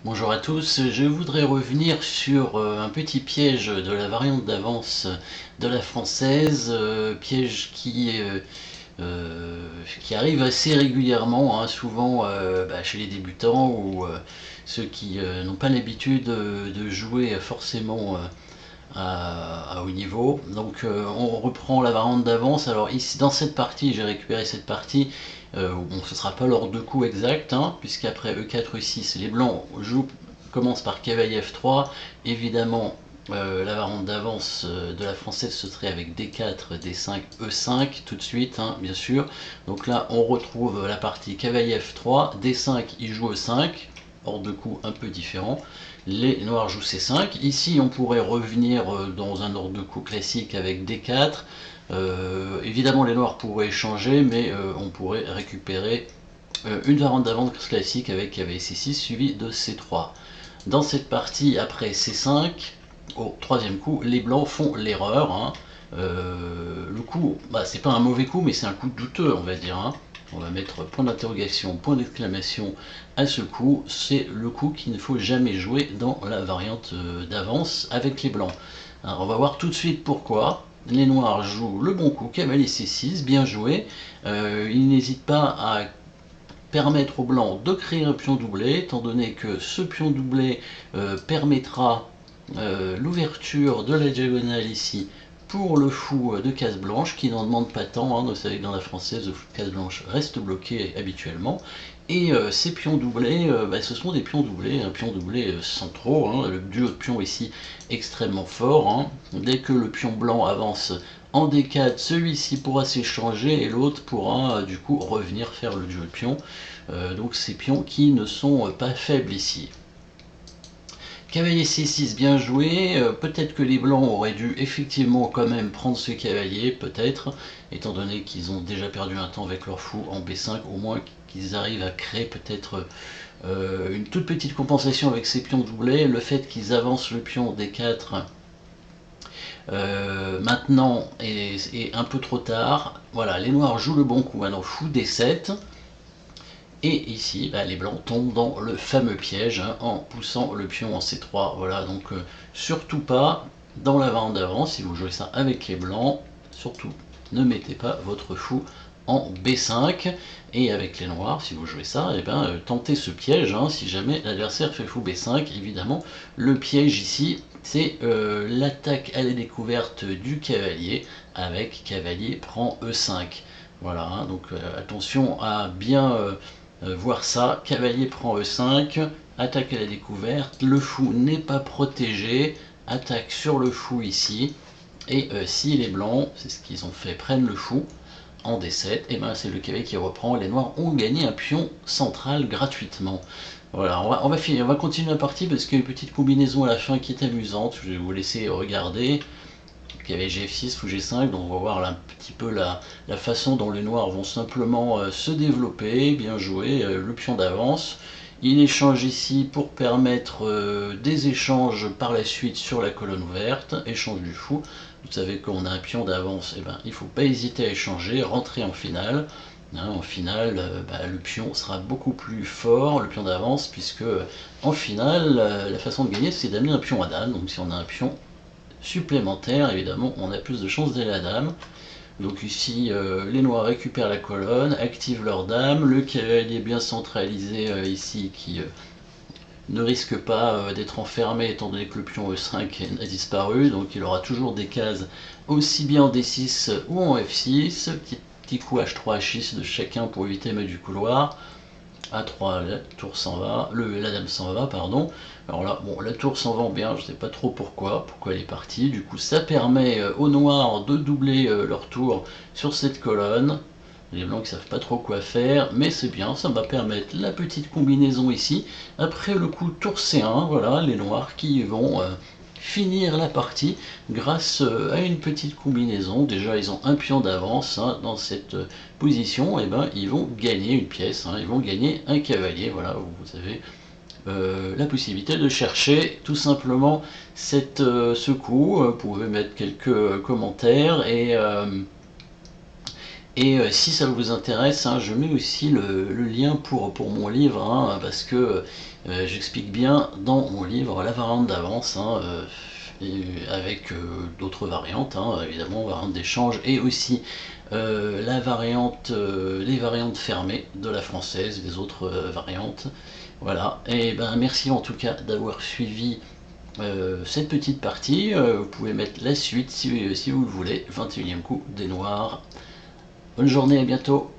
Bonjour à tous, je voudrais revenir sur un petit piège de la variante d'avance de la française, piège qui arrive assez régulièrement, hein, souvent chez les débutants ou ceux qui n'ont pas l'habitude de jouer forcément à haut niveau. Donc on reprend la variante d'avance. Alors ici, dans cette partie, j'ai récupéré cette partie. Bon, ce ne sera pas l'ordre de coup exact, hein, puisqu'après E4, E6, les blancs commencent par cavalier F3. Évidemment, la variante d'avance de la française se serait avec D4, D5, E5 tout de suite, hein, bien sûr. Donc là, on retrouve la partie cavalier F3, D5, il joue E5, ordre de coup un peu différent. Les noirs jouent C5. Ici, on pourrait revenir dans un ordre de coup classique avec D4. Évidemment, les noirs pourraient échanger, mais on pourrait récupérer une variante d'avance classique avec cavalier C6 suivi de C3. Dans cette partie, après C5, au troisième coup, les blancs font l'erreur, hein. Le coup, c'est pas un mauvais coup, mais c'est un coup douteux, on va dire, hein. On va mettre point d'interrogation, point d'exclamation à ce coup. C'est le coup qu'il ne faut jamais jouer dans la variante d'avance avec les blancs. Alors, on va voir tout de suite pourquoi. Les noirs jouent le bon coup, cavalier C6, bien joué. Ils n'hésitent pas à permettre aux blancs de créer un pion doublé, étant donné que ce pion doublé permettra l'ouverture de la diagonale ici pour le fou de case blanche qui n'en demande pas tant, hein. Vous savez que dans la française, le fou de case blanche reste bloqué habituellement. Et ces pions doublés, ce sont des pions doublés, un pion doublé centraux, hein, le duo de pions ici extrêmement fort, hein. Dès que le pion blanc avance en D4, celui-ci pourra s'échanger et l'autre pourra du coup revenir faire le duo de pions. Donc ces pions qui ne sont pas faibles ici. Cavalier C6, bien joué. Peut-être que les blancs auraient dû effectivement quand même prendre ce cavalier, peut-être, étant donné qu'ils ont déjà perdu un temps avec leur fou en B5, au moins qu'ils arrivent à créer peut-être une toute petite compensation avec ces pions doublés. Le fait qu'ils avancent le pion D4 maintenant est un peu trop tard. Voilà, les noirs jouent le bon coup, maintenant fou D7. Et ici, les blancs tombent dans le fameux piège, hein, en poussant le pion en C3. Voilà, donc surtout pas dans la variante d'avance, si vous jouez ça avec les blancs, surtout ne mettez pas votre fou en B5. Et avec les noirs, si vous jouez ça, tentez ce piège, hein, si jamais l'adversaire fait fou B5. Évidemment, le piège ici, c'est l'attaque à la découverte du cavalier, avec cavalier prend E5. Voilà, hein, donc attention à bien voir ça. Cavalier prend E5, attaque à la découverte, le fou n'est pas protégé, attaque sur le fou ici, et si les blancs, c'est ce qu'ils ont fait, prennent le fou en D7, et c'est le cavalier qui reprend, les noirs ont gagné un pion central gratuitement. Voilà, on va continuer la partie parce qu'il y a une petite combinaison à la fin qui est amusante, je vais vous laisser regarder. Cavalier G6 ou G5, donc on va voir là, un petit peu la façon dont les noirs vont simplement se développer. Bien joué, le pion d'avance. Il échange ici pour permettre des échanges par la suite sur la colonne ouverte, échange du fou. Vous savez qu'on a un pion d'avance, il ne faut pas hésiter à échanger, rentrer en finale. Hein, en finale, le pion sera beaucoup plus fort, le pion d'avance, puisque en finale, la façon de gagner, c'est d'amener un pion à dame. Donc si on a un pion supplémentaire, évidemment, on a plus de chances d'aller à dame. Donc ici, les noirs récupèrent la colonne, activent leur dame, le cavalier bien centralisé ici qui ne risque pas d'être enfermé étant donné que le pion E5 a disparu, donc il aura toujours des cases aussi bien en D6 ou en F6, petit coup H3, H6 de chacun pour éviter de mettre du couloir. A3, la tour s'en va, la dame s'en va, pardon. Alors là, bon, la tour s'en va bien, je sais pas trop pourquoi elle est partie. Du coup, ça permet aux noirs de doubler leur tour sur cette colonne. Les blancs qui savent pas trop quoi faire, mais c'est bien, ça va permettre la petite combinaison ici. Après le coup tour C1, voilà, les noirs qui vont finir la partie grâce à une petite combinaison. Déjà, ils ont un pion d'avance, hein, dans cette position, et ils vont gagner une pièce, hein, ils vont gagner un cavalier. Voilà, vous avez la possibilité de chercher tout simplement ce coup. Vous pouvez mettre quelques commentaires Et si ça vous intéresse, hein, je mets aussi le lien pour mon livre, hein, parce que j'explique bien dans mon livre la variante d'avance, hein, avec d'autres variantes, hein, évidemment, variante d'échange, et aussi la variante, les variantes fermées de la française, les autres variantes. Voilà, et ben merci en tout cas d'avoir suivi cette petite partie. Vous pouvez mettre la suite si vous le voulez. 21e coup des noirs. Bonne journée, à bientôt.